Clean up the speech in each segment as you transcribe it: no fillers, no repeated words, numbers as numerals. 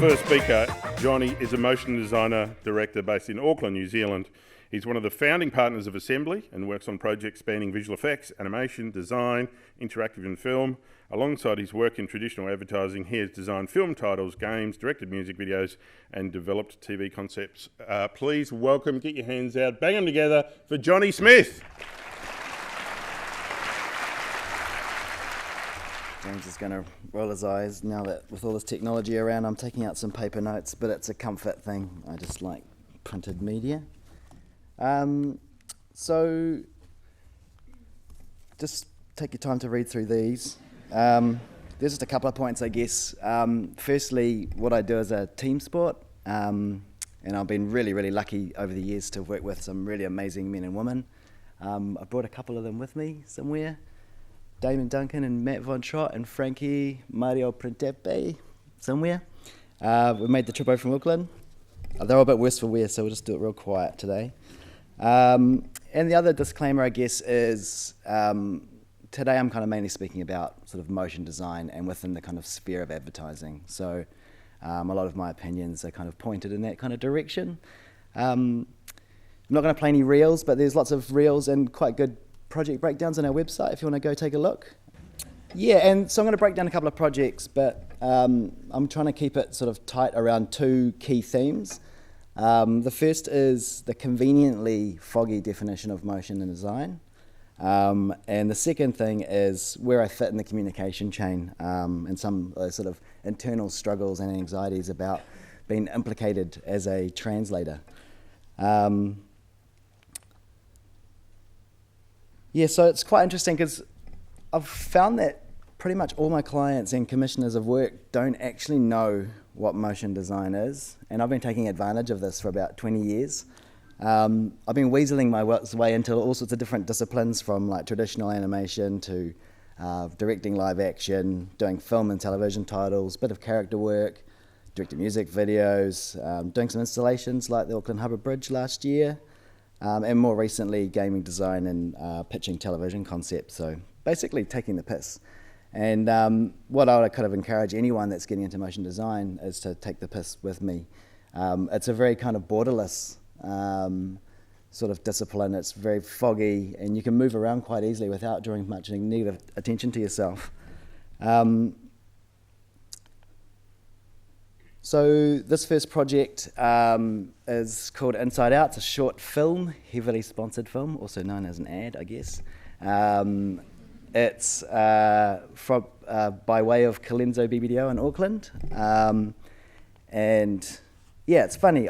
first speaker, Jonny, is a motion designer director based in Auckland, New Zealand. He's one of the founding partners of Assembly and works on projects spanning visual effects, animation, design, interactive and film. Alongside his work in traditional advertising, he has designed film titles, games, directed music videos and developed TV concepts. Please welcome, get your hands out, bang them together for Jonny Smith. James is going to roll his eyes now that with all this technology around I'm taking out some paper notes, but it's a comfort thing. I just like printed media. So just take your time to read through these. There's just a couple of points, I guess. Firstly, what I do is a team sport, and I've been really, really lucky over the years to work with some really amazing men and women. I brought a couple of them with me somewhere. Damon Duncan and Matt Von Trott and Frankie Mario Printepe somewhere. We made the trip over from Auckland. They're all a bit worse for wear, so we'll just do it real quiet today. And the other disclaimer, I guess, is today I'm kind of mainly speaking about sort of motion design and within the kind of sphere of advertising. So a lot of my opinions are kind of pointed in that kind of direction. I'm not going to play any reels, but there's lots of reels and quite good project breakdowns on our website if you want to go take a look. Yeah, and so I'm going to break down a couple of projects, but I'm trying to keep it sort of tight around two key themes. The first is the conveniently foggy definition of motion and design. And the second thing is where I fit in the communication chain and some sort of internal struggles and anxieties about being implicated as a translator. Yeah, so it's quite interesting because I've found that pretty much all my clients and commissioners of work don't actually know what motion design is, and I've been taking advantage of this for about 20 years. I've been weaseling my way into all sorts of different disciplines, from like traditional animation to directing live action, doing film and television titles, bit of character work, directed music videos, doing some installations like the Auckland Harbour Bridge last year, and more recently gaming design and pitching television concepts, so basically taking the piss. And what I would kind of encourage anyone that's getting into motion design is to take the piss with me. It's a very kind of borderless sort of discipline. It's very foggy and you can move around quite easily without drawing much negative attention to yourself. So this first project is called Inside Out. It's a short film, heavily sponsored film, also known as an ad, I guess. It's by way of Colenso BBDO in Auckland. And yeah, it's funny.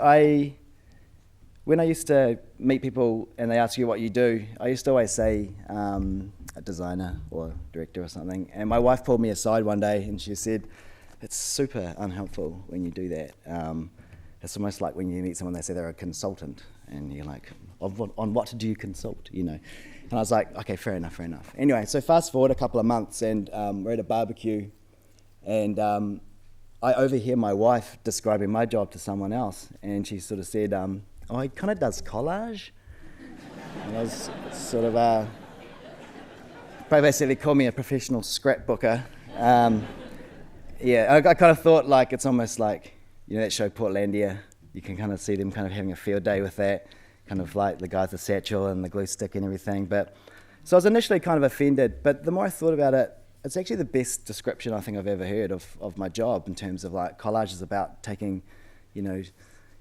When I used to meet people and they ask you what you do, I used to always say a designer or director or something. And my wife pulled me aside one day and she said, "It's super unhelpful when you do that. It's almost like when you meet someone, they say they're a consultant, and you're like, on what do you consult, you know?" And I was like, okay, fair enough. Anyway, so fast forward a couple of months, and we're at a barbecue, and I overhear my wife describing my job to someone else, and she sort of said, "Oh, he kind of does collage." And I was sort of, basically called me a professional scrapbooker. Yeah, I kind of thought like it's almost like, you know, that show Portlandia. You can kind of see them kind of having a field day with that, kind of like the guy with the satchel and the glue stick and everything. But so I was initially kind of offended, but the more I thought about it, it's actually the best description I think I've ever heard of my job in terms of like collage is about taking, you know,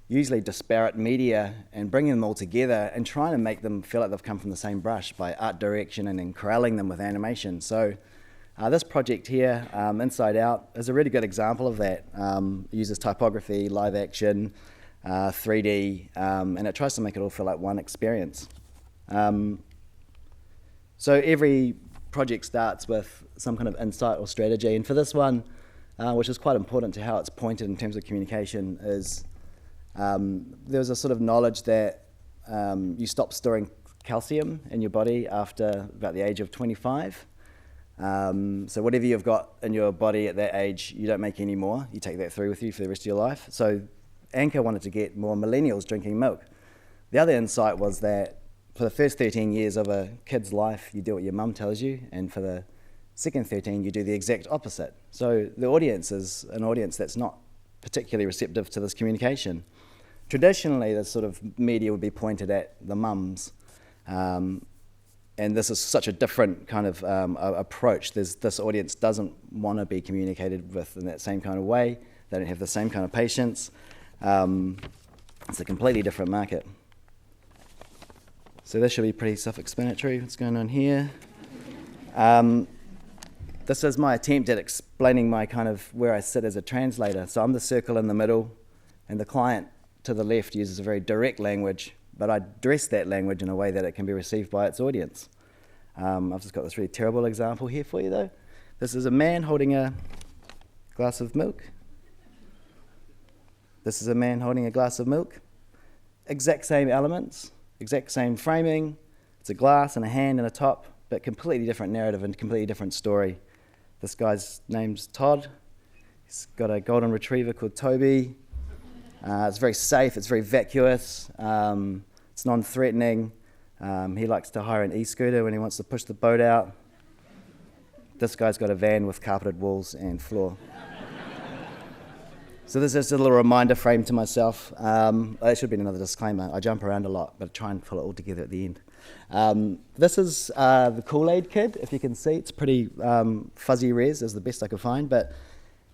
usually disparate media and bringing them all together and trying to make them feel like they've come from the same brush by art direction and then corralling them with animation. So this project here, Inside Out, is a really good example of that. It uses typography, live action, 3D, and it tries to make it all feel like one experience. So every project starts with some kind of insight or strategy, and for this one, which is quite important to how it's pointed in terms of communication, is there's a sort of knowledge that you stop storing calcium in your body after about the age of 25. So whatever you've got in your body at that age, you don't make any more. You take that through with you for the rest of your life. So Anchor wanted to get more millennials drinking milk. The other insight was that for the first 13 years of a kid's life, you do what your mum tells you, and for the second 13, you do the exact opposite. So the audience is an audience that's not particularly receptive to this communication. Traditionally, the sort of media would be pointed at the mums, and this is such a different kind of approach. This audience doesn't want to be communicated with in that same kind of way. They don't have the same kind of patience. It's a completely different market. So this should be pretty self-explanatory. What's going on here? This is my attempt at explaining my kind of where I sit as a translator. So I'm the circle in the middle, and the client to the left uses a very direct language, but I dress that language in a way that it can be received by its audience. I've just got this really terrible example here for you, though. This is a man holding a glass of milk. This is a man holding a glass of milk. Exact same elements, exact same framing. It's a glass and a hand and a top, but completely different narrative and completely different story. This guy's name's Todd. He's got a golden retriever called Toby. It's very safe, it's very vacuous, it's non-threatening. He likes to hire an e-scooter when he wants to push the boat out. This guy's got a van with carpeted walls and floor. So this is just a little reminder frame to myself. That should have been another disclaimer. I jump around a lot, but try and pull it all together at the end. This is the Kool-Aid Kid, if you can see. It's pretty fuzzy res, is the best I could find, but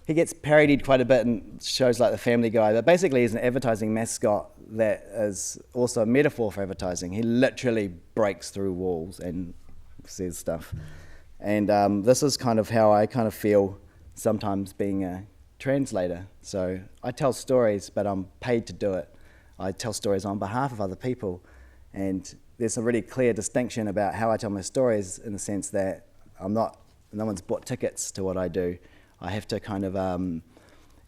he gets parodied quite a bit in shows like The Family Guy, but basically he's an advertising mascot that is also a metaphor for advertising. He literally breaks through walls and says stuff. And this is kind of how I kind of feel sometimes being a translator. So I tell stories, but I'm paid to do it. I tell stories on behalf of other people. And there's a really clear distinction about how I tell my stories in the sense that no one's bought tickets to what I do. I have to kind of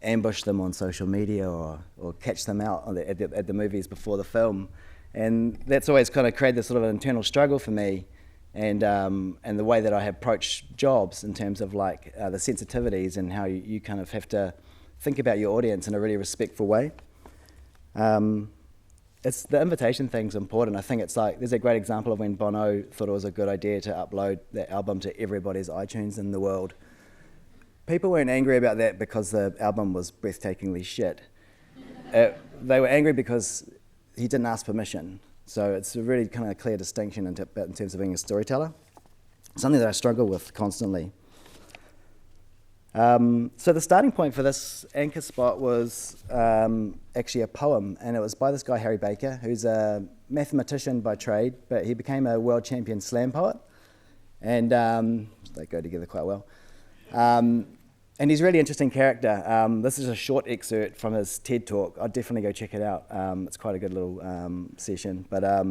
ambush them on social media or catch them out at the movies before the film. And that's always kind of created this sort of an internal struggle for me and the way that I approach jobs in terms of like the sensitivities and how you kind of have to think about your audience in a really respectful way. It's the invitation thing's important. I think it's like, there's a great example of when Bono thought it was a good idea to upload that album to everybody's iTunes in the world. People weren't angry about that because the album was breathtakingly shit. They were angry because he didn't ask permission. So it's a really kind of clear distinction in terms of being a storyteller. Something that I struggle with constantly. So the starting point for this anchor spot was actually a poem, and it was by this guy Harry Baker, who's a mathematician by trade, but he became a world champion slam poet, and they go together quite well. And he's a really interesting character. This is a short excerpt from his TED Talk. I'd definitely go check it out. It's quite a good little session. But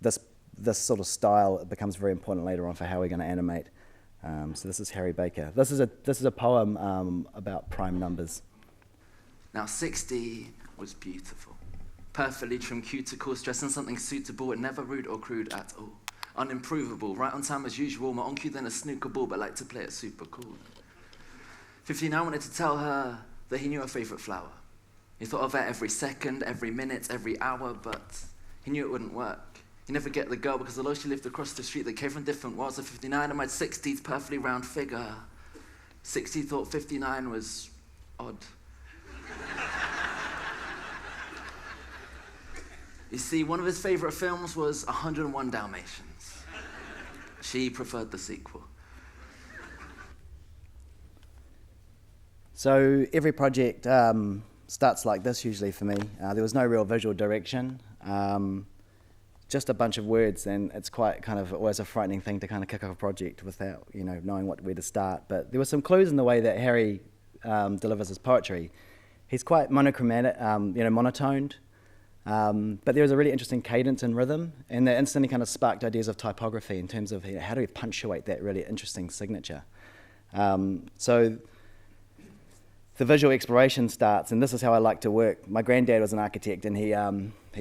this sort of style becomes very important later on for how we're going to animate. So this is Harry Baker. This is a poem about prime numbers. Now 60 was beautiful. Perfectly trimmed cuticles, dressed in something suitable and never rude or crude at all. Unimprovable, right on time as usual, more on cue than a snooker ball, but like to play it super cool. 59 wanted to tell her that he knew her favourite flower. He thought of her every second, every minute, every hour, but he knew it wouldn't work. He'd never get the girl because although she lived across the street, they came from different worlds. So 59 and my 60's perfectly round figure. 60 thought 59 was odd. You see, one of his favourite films was 101 Dalmatians. She preferred the sequel. So every project starts like this usually for me. There was no real visual direction, just a bunch of words, and it's quite kind of always a frightening thing to kind of kick off a project without knowing where to start. But there were some clues in the way that Harry delivers his poetry. He's quite monochromatic, monotoned, but there was a really interesting cadence and rhythm, and that instantly kind of sparked ideas of typography in terms of how do we punctuate that really interesting signature. So the visual exploration starts, and this is how I like to work. My granddad was an architect, and he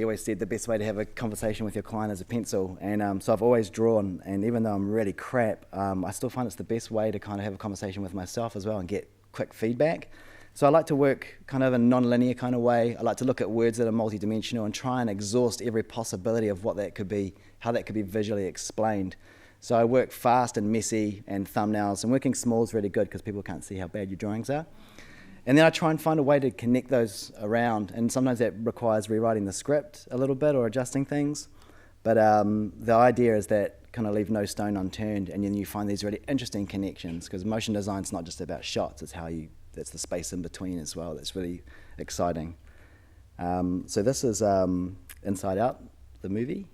always said the best way to have a conversation with your client is a pencil. And so I've always drawn, and even though I'm really crap, I still find it's the best way to kind of have a conversation with myself as well and get quick feedback. So I like to work kind of in a non-linear kind of way. I like to look at words that are multidimensional and try and exhaust every possibility of what that could be, how that could be visually explained. So I work fast and messy and thumbnails, and working small is really good because people can't see how bad your drawings are. And then I try and find a way to connect those around, and sometimes that requires rewriting the script a little bit or adjusting things. But the idea is that kind of leave no stone unturned, and then you find these really interesting connections, because motion design's not just about shots, it's the space in between as well that's really exciting. So this is Inside Out, the movie.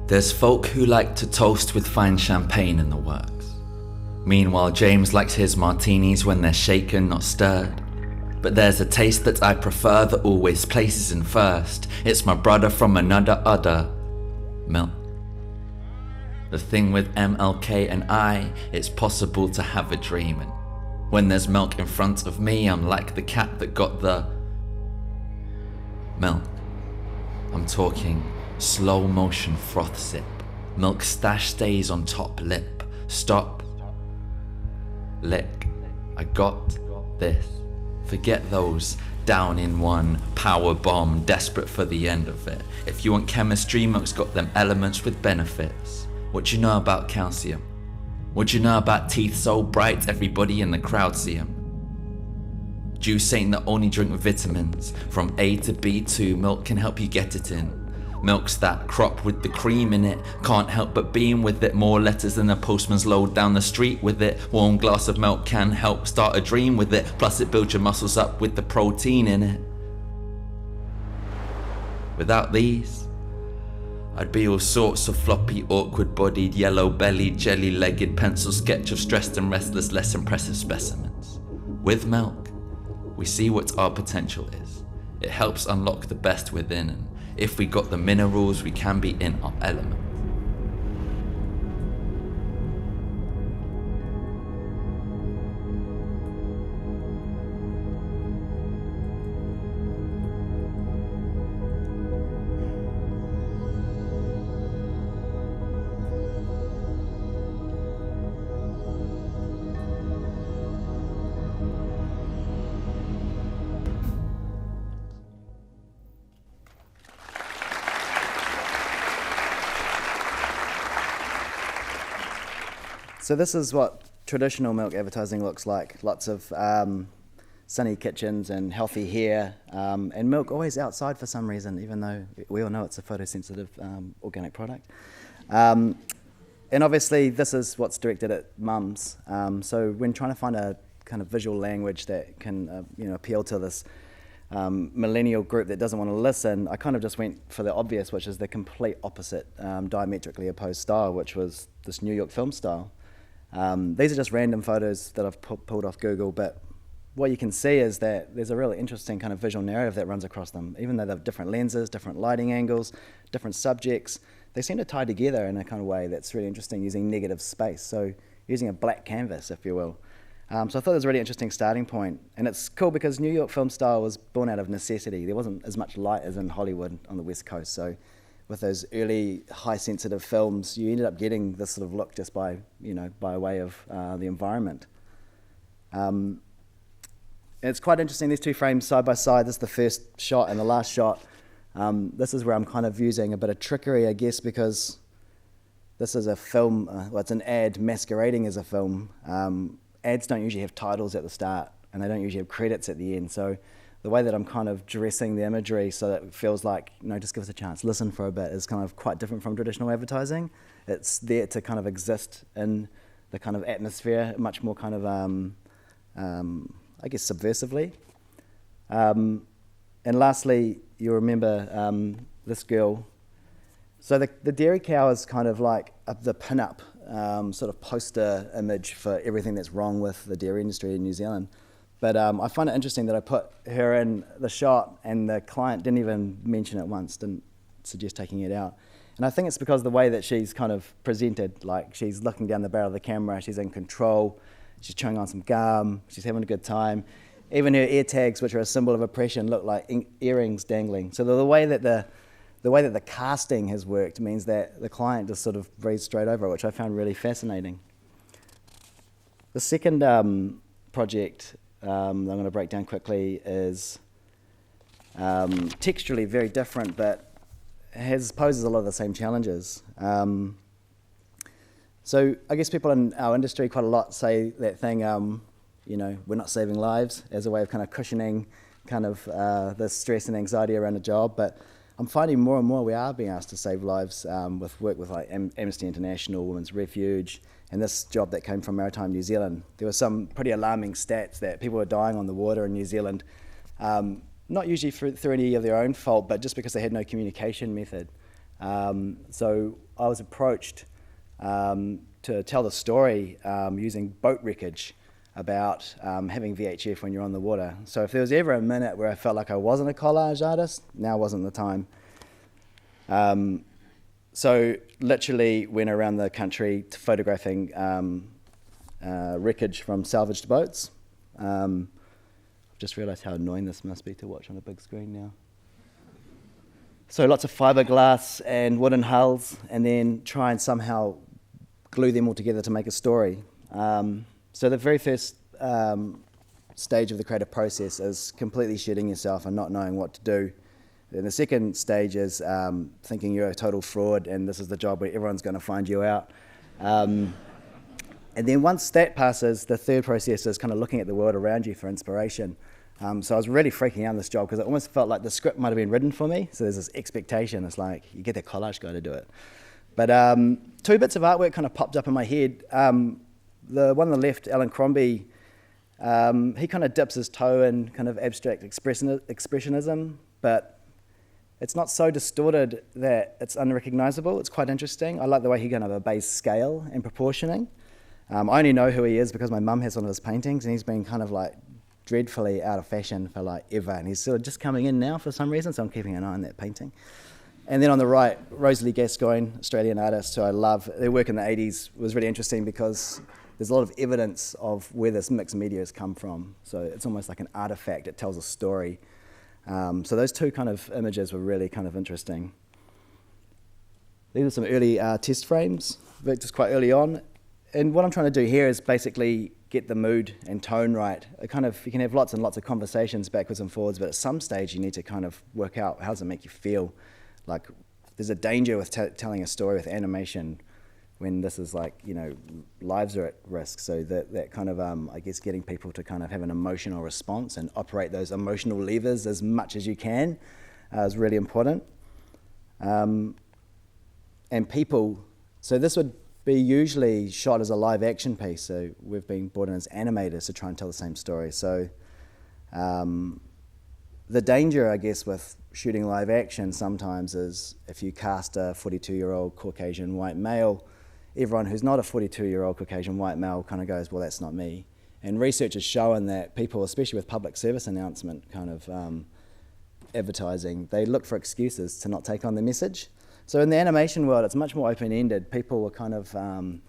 There's folk who like to toast with fine champagne in the works. Meanwhile, James likes his martinis when they're shaken, not stirred. But there's a taste that I prefer that always places in first. It's my brother from another udder. Milk. The thing with MLK and I, it's possible to have a dream. And when there's milk in front of me, I'm like the cat that got the milk. I'm talking slow motion froth sip. Milk stash stays on top lip. Stop. Lick. I got this. Forget those down in one power bomb, desperate for the end of it. If you want chemistry, milk's got them elements with benefits. What you know about calcium? What you know about teeth so bright everybody in the crowd see 'em? Juice ain't the only drink with vitamins. From A to B2, milk can help you get it in. Milk's that crop with the cream in it. Can't help but beam with it. More letters than a postman's load down the street with it. Warm glass of milk can help start a dream with it. Plus it builds your muscles up with the protein in it. Without these, I'd be all sorts of floppy, awkward-bodied, yellow-bellied, jelly-legged, pencil sketch of stressed and restless, less impressive specimens. With milk, we see what our potential is. It helps unlock the best within, and if we got the minerals, we can be in our element. So this is what traditional milk advertising looks like. Lots of sunny kitchens and healthy hair, and milk always outside for some reason, even though we all know it's a photosensitive organic product. And obviously this is what's directed at mums. So when trying to find a kind of visual language that can appeal to this millennial group that doesn't want to listen, I kind of just went for the obvious, which is the complete opposite, diametrically opposed style, which was this New York film style. These are just random photos that I've pulled off Google, but what you can see is that there's a really interesting kind of visual narrative that runs across them. Even though they have different lenses, different lighting angles, different subjects, they seem to tie together in a kind of way that's really interesting, using negative space, so using a black canvas, if you will. So I thought it was a really interesting starting point, and it's cool because New York film style was born out of necessity. There wasn't as much light as in Hollywood on the West Coast, so with those early high-sensitive films, you ended up getting this sort of look just by way of the environment. And it's quite interesting, these two frames side by side. This is the first shot and the last shot. This is where I'm kind of using a bit of trickery, I guess, because this is a film, it's an ad masquerading as a film. Ads don't usually have titles at the start, and they don't usually have credits at the end, so the way that I'm kind of dressing the imagery so that it feels like, just give us a chance, listen for a bit, is kind of quite different from traditional advertising. It's there to kind of exist in the kind of atmosphere, much more kind of, I guess, subversively. And lastly, you'll remember this girl. So the dairy cow is kind of like the pin-up sort of poster image for everything that's wrong with the dairy industry in New Zealand. But I find it interesting that I put her in the shot and the client didn't even mention it once, didn't suggest taking it out. And I think it's because of the way that she's kind of presented, like she's looking down the barrel of the camera, she's in control, she's chewing on some gum, she's having a good time. Even her ear tags, which are a symbol of oppression, look like earrings dangling. So the way that the casting has worked means that the client just sort of breathes straight over it, which I found really fascinating. The second project I'm going to break down quickly is texturally very different, but poses a lot of the same challenges. So I guess people in our industry quite a lot say that thing, we're not saving lives, as a way of kind of cushioning kind of the stress and anxiety around a job. But I'm finding more and more we are being asked to save lives with work with like Amnesty International, Women's Refuge, and this job that came from Maritime New Zealand. There were some pretty alarming stats that people were dying on the water in New Zealand, not usually through any of their own fault, but just because they had no communication method. So I was approached to tell the story using boat wreckage about having VHF when you're on the water. So if there was ever a minute where I felt like I wasn't a collage artist, now wasn't the time. So literally went around the country photographing wreckage from salvaged boats. I've just realised how annoying this must be to watch on a big screen now. So lots of fiberglass and wooden hulls, and then try and somehow glue them all together to make a story. So the very first stage of the creative process is completely shitting yourself and not knowing what to do. Then the second stage is thinking you're a total fraud and this is the job where everyone's going to find you out. And then once that passes, the third process is kind of looking at the world around you for inspiration. So I was really freaking out on this job because it almost felt like the script might have been written for me. So there's this expectation. It's like you get the collage guy to do it. But two bits of artwork kind of popped up in my head. The one on the left, Alan Crombie, he kind of dips his toe in kind of abstract expressionism, but it's not so distorted that it's unrecognizable. It's quite interesting. I like the way he kind of obeys scale and proportioning. I only know who he is because my mum has one of his paintings, and he's been kind of like dreadfully out of fashion for like ever, and he's sort of just coming in now for some reason, so I'm keeping an eye on that painting. And then on the right, Rosalie Gascoigne, Australian artist who I love. Their work in the 80s was really interesting because there's a lot of evidence of where this mixed media has come from. So it's almost like an artifact. It tells a story. So those two kind of images were really kind of interesting. These are some early test frames, but just quite early on. And what I'm trying to do here is basically get the mood and tone right. You can have lots and lots of conversations backwards and forwards, but at some stage you need to kind of work out how does it make you feel. Like there's a danger with telling a story with animation when this is like, lives are at risk. So that kind of, I guess, getting people to kind of have an emotional response and operate those emotional levers as much as you can is really important. And people, so this would be usually shot as a live action piece. So we've been brought in as animators to try and tell the same story. So the danger, I guess, with shooting live action sometimes is if you cast a 42-year-old Caucasian white male, everyone who's not a 42-year-old Caucasian white male kind of goes, well, that's not me. And research has shown that people, especially with public service announcement kind of advertising, they look for excuses to not take on the message. So in the animation world, it's much more open-ended. People are kind of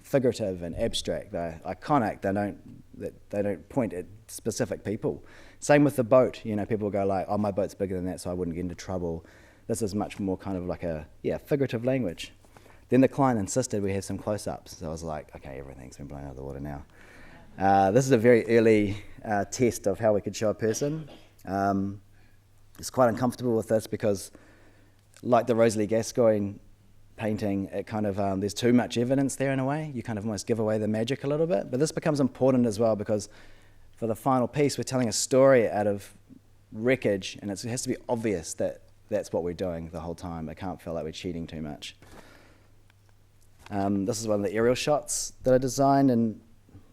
figurative and abstract. They're iconic. They don't point at specific people. Same with the boat. People go like, oh, my boat's bigger than that, so I wouldn't get into trouble. This is much more kind of like a figurative language. Then the client insisted we have some close-ups. So I was like, okay, everything's been blown out of the water now. This is a very early test of how we could show a person. It's quite uncomfortable with this because, like the Rosalie Gascoigne painting, it kind of there's too much evidence there in a way. You kind of almost give away the magic a little bit. But this becomes important as well because for the final piece, we're telling a story out of wreckage, and it has to be obvious that that's what we're doing the whole time. It can't feel like we're cheating too much. This is one of the aerial shots that I designed, and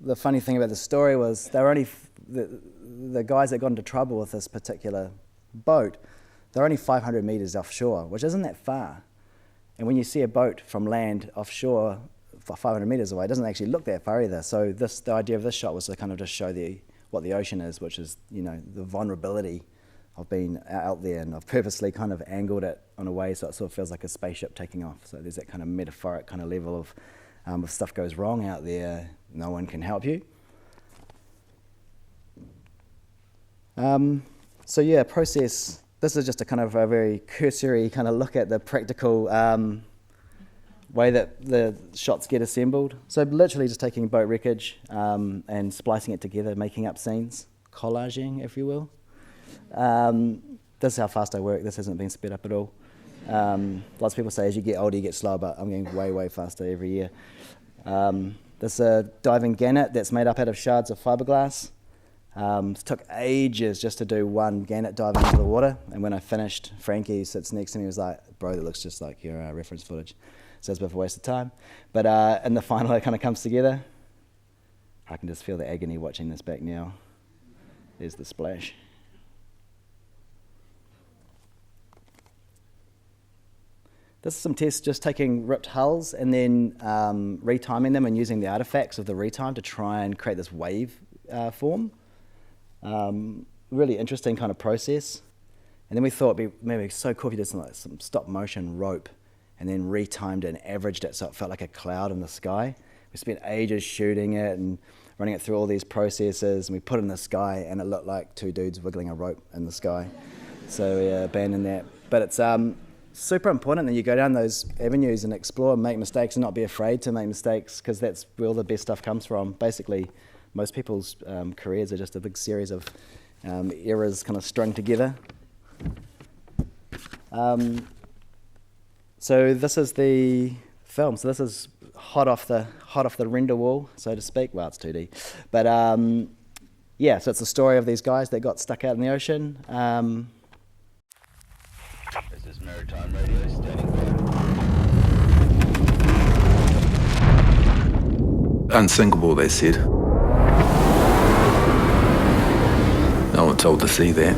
the funny thing about the story was they were only the guys that got into trouble with this particular boat. They're only 500 meters offshore, which isn't that far. And when you see a boat from land offshore for 500 meters away, it doesn't actually look that far either. So the idea of this shot was to kind of just show what the ocean is, which is the vulnerability of being out there, and I've purposely kind of angled it in a way so it sort of feels like a spaceship taking off. So there's that kind of metaphoric kind of level of if stuff goes wrong out there, no one can help you. Process. This is just a kind of a very cursory kind of look at the practical way that the shots get assembled. So literally just taking boat wreckage and splicing it together, making up scenes. collaging, if you will. This is how fast I work. This hasn't been sped up at all. Lots of people say as you get older you get slower, but I'm getting way, way faster every year. This is a diving gannet that's made up out of shards of fiberglass. It took ages just to do one gannet diving into the water, and when I finished, Frankie, who sits next to me, was like, "Bro, that looks just like your reference footage." So it's a bit of a waste of time. But in the final, it kind of comes together. I can just feel the agony watching this back now. There's the splash. This is some tests just taking ripped hulls and then retiming them and using the artifacts of the retime to try and create this wave form. Really interesting kind of process. And then we thought it'd be maybe so cool if you did some stop motion rope and then retimed it and averaged it so it felt like a cloud in the sky. We spent ages shooting it and running it through all these processes, and we put it in the sky and it looked like two dudes wiggling a rope in the sky. So we abandoned that. But it's super important that you go down those avenues and explore and make mistakes and not be afraid to make mistakes, because that's where all the best stuff comes from. Basically, most people's careers are just a big series of errors kind of strung together. So this is the film. So this is hot off the render wall, so to speak. Well, it's 2D, but yeah. So it's the story of these guys that got stuck out in the ocean. This is Maritime Radio standing by. Unsinkable, they said. No one told the sea that.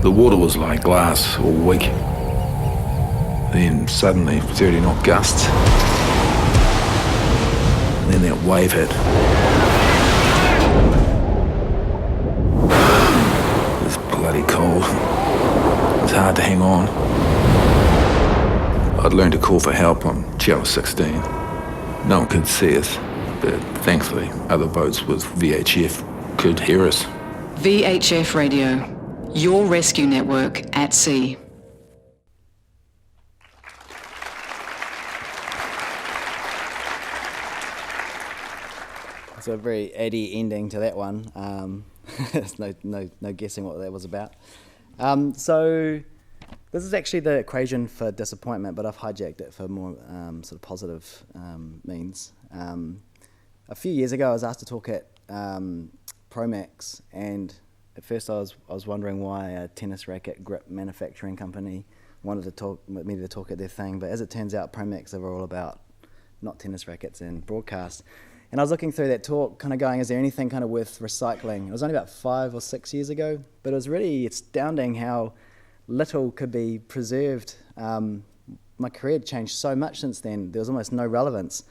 The water was like glass all week. Then suddenly 30 knot gusts. And then that wave hit. It was bloody cold. It was hard to hang on. I'd learned to call for help on Channel 16. No one could see us, but thankfully other boats with VHF could hear us. VHF Radio, your rescue network at sea. So a very Eddie ending to that one. There's no guessing what that was about. So this is actually the equation for disappointment, but I've hijacked it for more sort of positive means. A few years ago, I was asked to talk at Promax, and at first I was wondering why a tennis racket grip manufacturing company wanted me to talk at their thing. But as it turns out, Promax are all about not tennis rackets and broadcast. And I was looking through that talk, kind of going, is there anything kind of worth recycling? It was only about 5 or 6 years ago, but it was really astounding how little could be preserved. My career had changed so much since then. There was almost no relevance.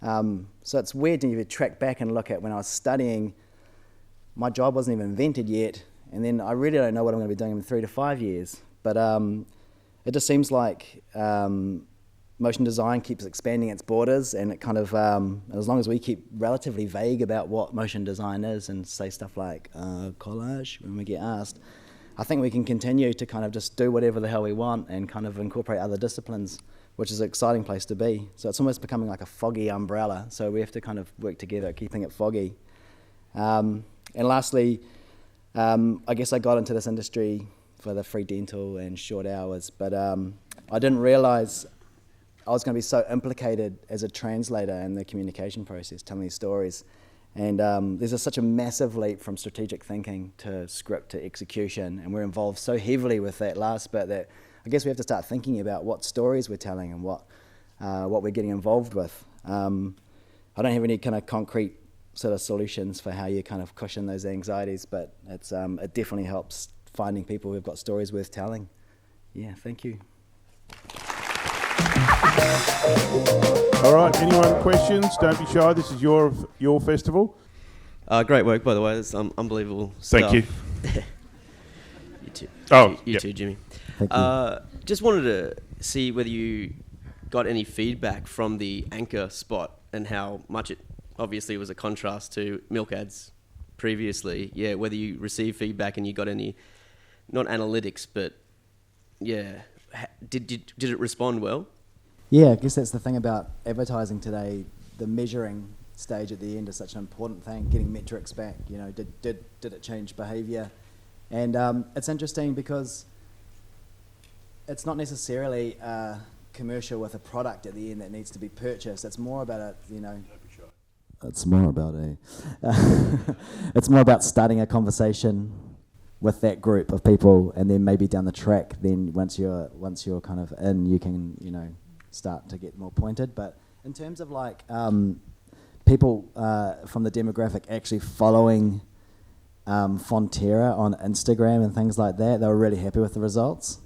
So it's weird to track back and look at when I was studying. My job wasn't even invented yet, and then I really don't know what I'm going to be doing in 3 to 5 years. But it just seems like motion design keeps expanding its borders, and it kind of, as long as we keep relatively vague about what motion design is and say stuff like collage when we get asked, I think we can continue to kind of just do whatever the hell we want and kind of incorporate other disciplines, which is an exciting place to be. So it's almost becoming like a foggy umbrella, so we have to kind of work together at keeping it foggy. And lastly, I guess I got into this industry for the free dental and short hours, but I didn't realise I was going to be so implicated as a translator in the communication process, telling these stories. And there's such a massive leap from strategic thinking to script to execution, and we're involved so heavily with that last bit that I guess we have to start thinking about what stories we're telling and what we're getting involved with. I don't have any kind of concrete sort of solutions for how you kind of cushion those anxieties, but it definitely helps finding people who've got stories worth telling. Yeah, thank you. All right, anyone questions? Don't be shy. This is your festival. Great work, by the way. It's unbelievable stuff. Thank you. You too. Oh, you yep. too, Jimmy. Thank you. Just wanted to see whether you got any feedback from the anchor spot and how much it obviously was a contrast to milk ads previously. Yeah, whether you received feedback and you got any, not analytics, but yeah, did it respond well? Yeah, I guess that's the thing about advertising today. The measuring stage at the end is such an important thing. Getting metrics back, you know, did it change behaviour? And it's interesting because it's not necessarily a commercial with a product at the end that needs to be purchased. It's more about a, you know. It's more about it's more about starting a conversation with that group of people, and then maybe down the track, then once you're kind of in, you can, you know, start to get more pointed. But in terms of like people from the demographic actually following Fonterra on Instagram and things like that, they were really happy with the results.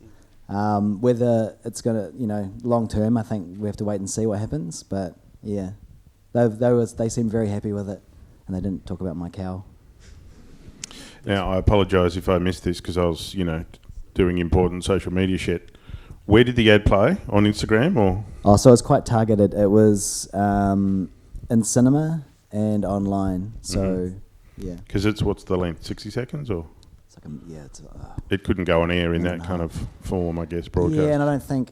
Whether it's gonna, you know, long term, I think we have to wait and see what happens. But yeah, they seemed very happy with it, and they didn't talk about my cow. Now, I apologise if I missed this because I was, you know, doing important social media shit. Where did the ad play? On Instagram or? Oh, so it's quite targeted. It was in cinema and online. So, yeah. Because what's the length? 60 seconds or? It's like it's. It couldn't go on air in that kind of form, I guess, broadcast. Yeah, and I don't think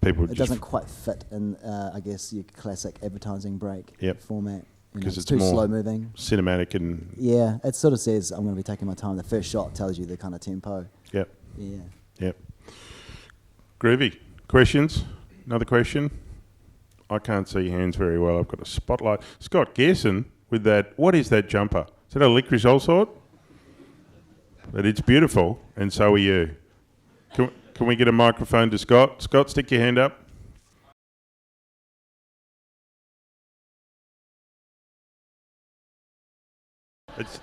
people it doesn't quite fit in, I guess, your classic advertising break format. Because it's too more slow moving, cinematic, and yeah, it sort of says I'm going to be taking my time. The first shot tells you the kind of tempo. Yep. Yeah. Yep. Groovy. Questions? Another question? I can't see hands very well. I've got a spotlight. Scott Gerson with that. What is that jumper? Is that a licorice all sort? But it's beautiful, and so are you. Can we get a microphone to Scott? Scott, stick your hand up.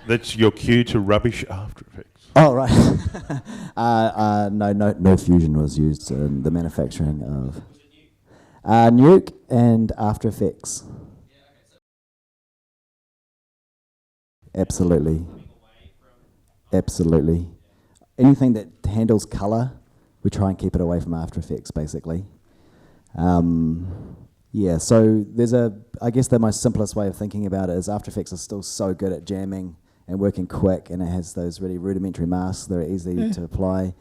That's your cue to rubbish After Effects. Oh, right. No fusion was used in the manufacturing of Nuke and After Effects. Absolutely. Anything that handles colour, we try and keep it away from After Effects, basically. Yeah, so I guess the most simplest way of thinking about it is After Effects is still so good at jamming and working quick, and it has those really rudimentary masks that are easy to apply.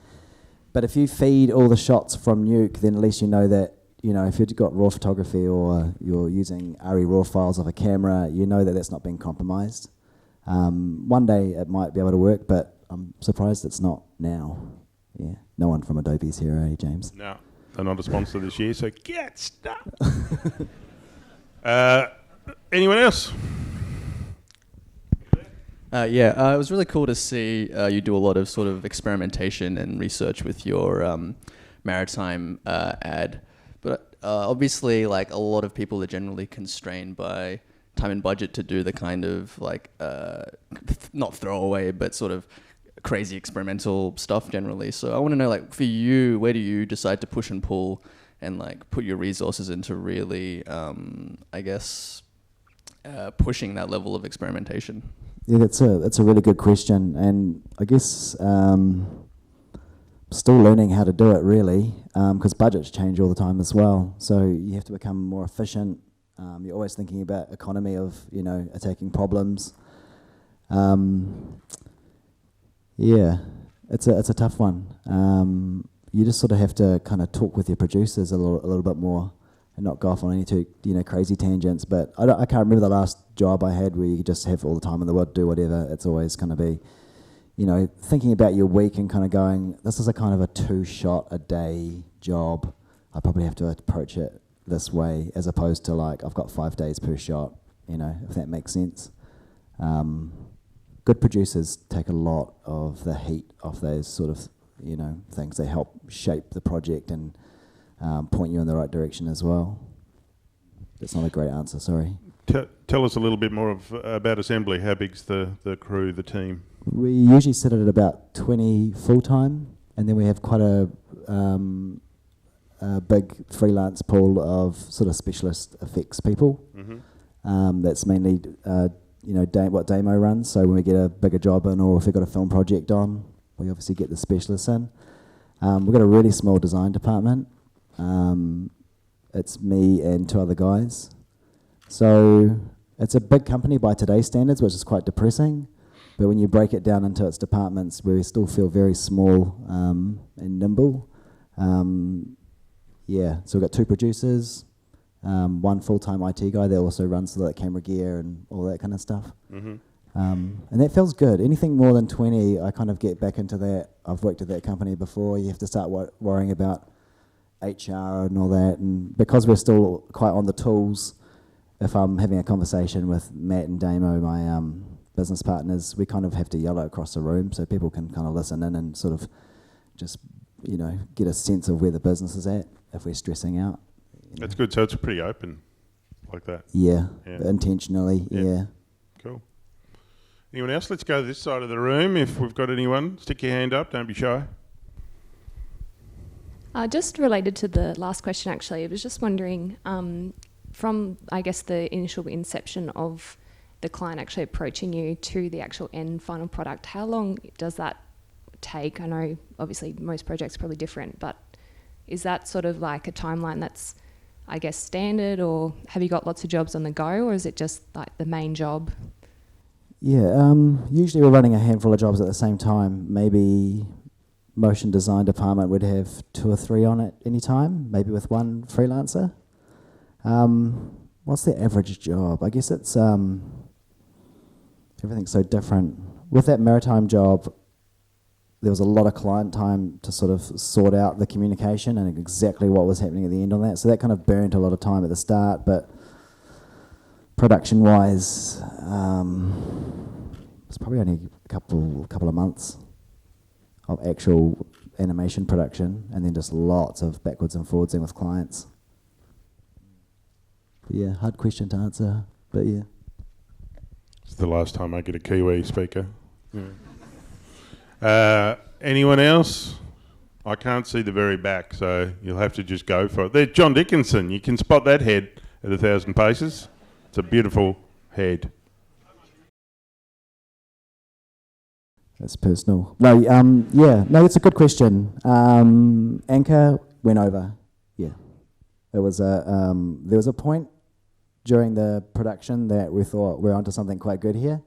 But if you feed all the shots from Nuke, then at least you know that, you know, if you've got raw photography or you're using RE raw files of a camera, you know that that's not being compromised. One day it might be able to work, but I'm surprised it's not now. Yeah, no one from Adobe's here, eh, James? No. They're not a sponsor this year, so get stuck. Anyone else? It was really cool to see you do a lot of sort of experimentation and research with your maritime ad. But obviously, like, a lot of people are generally constrained by time and budget to do the kind of, like, not throwaway, but sort of crazy experimental stuff generally. So I want to know, like, for you, where do you decide to push and pull and, like, put your resources into really, pushing that level of experimentation? Yeah, that's a really good question, and I guess still learning how to do it really, because budgets change all the time as well. So you have to become more efficient. You're always thinking about economy of, you know, attacking problems. Yeah, it's a tough one. You just sort of have to kind of talk with your producers a little bit more and not go off on any too, you know, crazy tangents. But I can't remember the last job I had where you could just have all the time in the world, do whatever. It's always going to be, you know, thinking about your week and kind of going, this is a kind of a 2-shot a day job. I probably have to approach it this way, as opposed to, like, I've got 5 days per shot, you know, if that makes sense. Good producers take a lot of the heat off those sort of, you know, things. They help shape the project and point you in the right direction as well. That's not a great answer, sorry. Tell us a little bit more about Assembly. How big's the crew, the team? We usually sit at about 20 full-time, and then we have quite a big freelance pool of sort of specialist effects people. Mm-hmm. That's mainly you know, what Damo runs. So when we get a bigger job in, or if we've got a film project on, we obviously get the specialists in. We've got a really small design department. It's me and 2 other guys. So it's a big company by today's standards, which is quite depressing. But when you break it down into its departments, we still feel very small and nimble. Yeah, so we've got 2 producers, one full-time IT guy that also runs all that camera gear and all that kind of stuff. Mm-hmm. And that feels good. Anything more than 20, I kind of get back into that. I've worked at that company before. You have to start worrying about HR and all that. And because we're still quite on the tools, if I'm having a conversation with Matt and Damo, my business partners, we kind of have to yell it across the room so people can kind of listen in and sort of just, get a sense of where the business is at if we're stressing out. That's good. So it's pretty open like that. Yeah. Yeah. Intentionally, yeah. Cool. Anyone else? Let's go to this side of the room. If we've got anyone, stick your hand up. Don't be shy. Just related to the last question, actually, I was just wondering, from, I guess, the initial inception of the client actually approaching you to the actual end final product, how long does that take? I know, obviously, most projects are probably different, but is that sort of like a timeline that's, I guess, standard, or have you got lots of jobs on the go, or is it just like the main job? Yeah, usually we're running a handful of jobs at the same time. Maybe motion design department would have 2 or 3 on at any time, maybe with one freelancer. What's the average job? I guess it's everything's so different. With that maritime job, there was a lot of client time to sort of sort out the communication and exactly what was happening at the end on that. So that kind of burnt a lot of time at the start, but production-wise, it's probably only a couple of months of actual animation production, and then just lots of backwards and forwards in with clients. But yeah, hard question to answer, but yeah. It's the last time I get a Kiwi speaker. Yeah. Anyone else? I can't see the very back, so you'll have to just go for it. There's John Dickinson. You can spot that head at 1,000 paces. It's a beautiful head. That's personal. No, it's a good question. Anchor went over. Yeah, there was a point during the production that we thought we're onto something quite good here,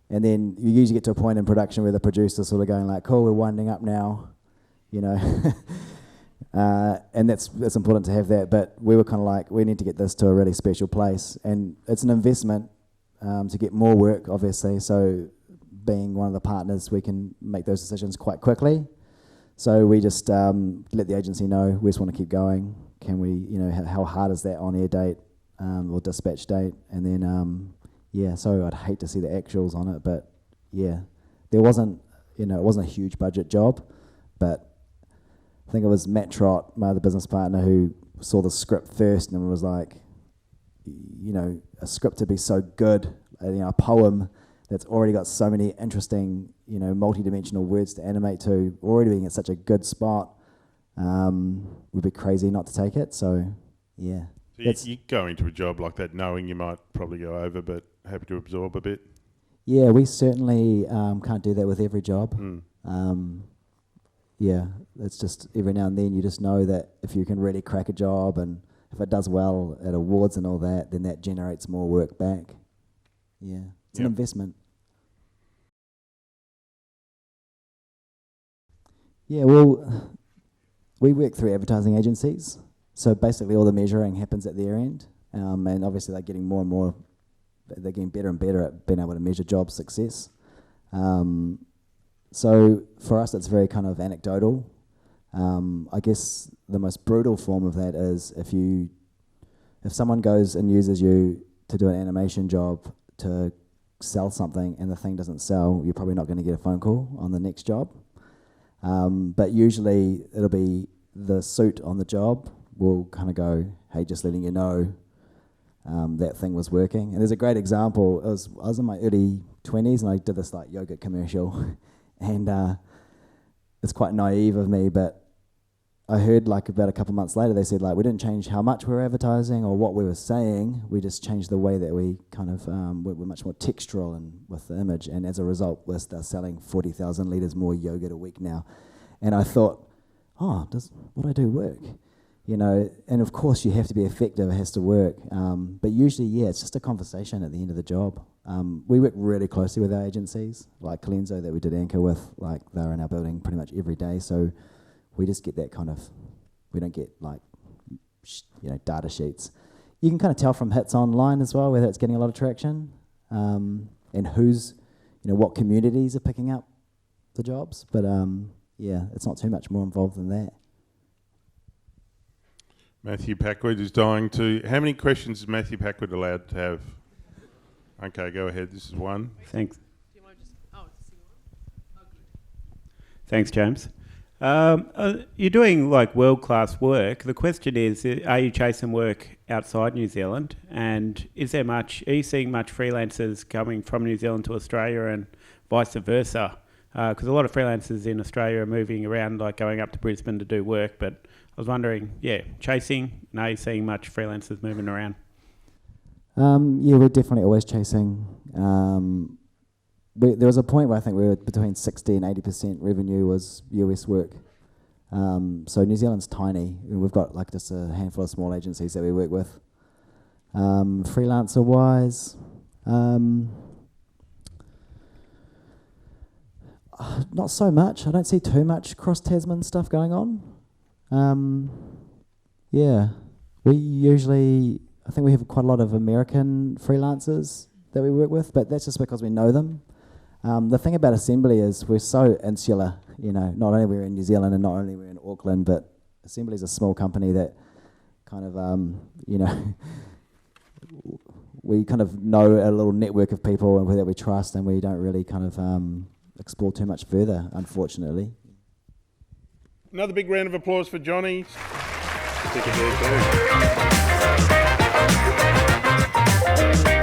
and then you usually get to a point in production where the producer's sort of going like, "Cool, we're winding up now," and that's important to have that. But we were kind of like, we need to get this to a really special place, and it's an investment to get more work, obviously. So, being one of the partners, we can make those decisions quite quickly. So we just let the agency know we just want to keep going. Can we, how hard is that on-air date or dispatch date? And then, so I'd hate to see the actuals on it, but yeah, there wasn't, it wasn't a huge budget job, but I think it was Matt Trott, my other business partner, who saw the script first and was like, a script to be so good, a poem that's already got so many interesting, multi-dimensional words to animate to, already being at such a good spot, would be crazy not to take it. So, yeah. So you go into a job like that knowing you might probably go over, but happy to absorb a bit? Yeah, we certainly can't do that with every job. Yeah, it's just every now and then you just know that if you can really crack a job and if it does well at awards and all that, then that generates more work back. Yeah. It's an investment. Yeah, well, we work through advertising agencies, so basically all the measuring happens at their end, and obviously they're getting more and more, they're getting better and better at being able to measure job success. So for us, it's very kind of anecdotal. I guess the most brutal form of that is if someone goes and uses you to do an animation job to sell something and the thing doesn't sell, you're probably not going to get a phone call on the next job. But usually it'll be the suit on the job will kind of go, hey, just letting you know that thing was working. And there's a great example. I was in my early 20s and I did this like yogurt commercial and it's quite naive of me, but I heard like about a couple months later they said like we didn't change how much we were advertising or what we were saying, we just changed the way that we kind of we're much more textural and with the image, and as a result we're selling 40,000 litres more yogurt a week now. And I thought, does what I do work? And of course you have to be effective, it has to work, but usually it's just a conversation at the end of the job. We work really closely with our agencies, like Colenso that we did Anchor with, like they're in our building pretty much every day, so we just get that kind of, we don't get like, data sheets. you can kind of tell from hits online as well whether it's getting a lot of traction, and who's, what communities are picking up the jobs. But yeah, it's not too much more involved than that. Matthew Packwood is dying to... How many questions is Matthew Packwood allowed to have? Okay, go ahead. This is one. Thanks. Thanks, James. You're doing world-class work. The question is, are you chasing work outside New Zealand? And are you seeing much freelancers coming from New Zealand to Australia and vice versa? Because a lot of freelancers in Australia are moving around, going up to Brisbane to do work. But I was wondering, chasing, and are you seeing much freelancers moving around? Yeah, we're definitely always chasing. There was a point where I think we were between 60 and 80% revenue was US work. So New Zealand's tiny. We've got just a handful of small agencies that we work with. Freelancer-wise, not so much. I don't see too much cross-Tasman stuff going on. Yeah, I think we have quite a lot of American freelancers that we work with, but that's just because we know them. The thing about Assembly is we're so insular, not only we're in New Zealand and not only we're in Auckland, but Assembly is a small company that kind of, we kind of know a little network of people that we trust, and we don't really kind of explore too much further, unfortunately. Another big round of applause for Jonny. Stick it there too.